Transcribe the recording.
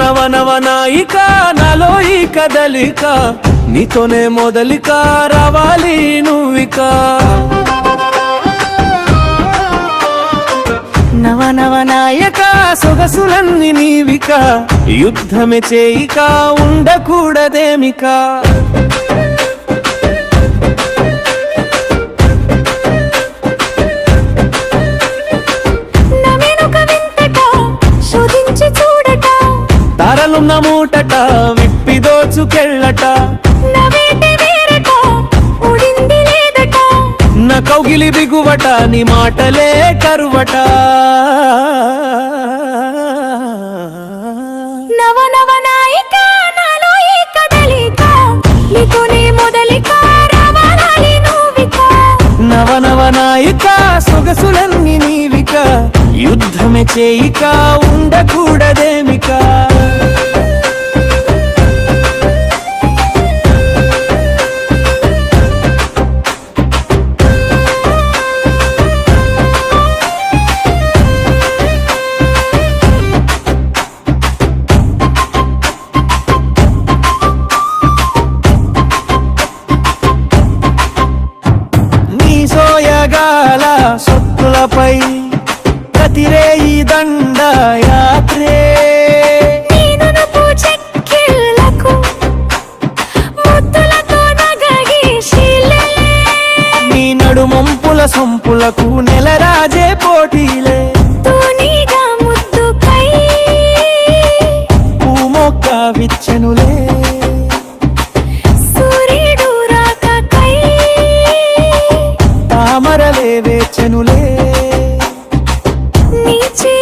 నవనవనాయిక నాలో ఈ కదలిక నీతోనే మొదలిక రావాలి నువ్విక నవనవనాయక సొగసులన్నీ నీవిక యుద్ధమే చేయిక ఉండకూడదేమిక తారలున్న మూటట విప్పి దోచుకెళ్ళట నా కౌగిలి బిగువట నీ మాటలే కరువట నవనవనాయిక నాలో ఈ కదలిక నీతోనే మొదలిక రావాలి నువ్విక నవనవనాయిక సొగసులన్నీ నీవిక యుద్ధమే చేయిక ఉండకూడదేమిక సోయగాల సొత్తులపై ప్రతిరేయి దండ యాత్రే నీ నడుమంపుల సొంపులకు నెలరాజే పోటీలే పూమొక్క విచ్చెనులే తామరలే వేచెనులే నీచే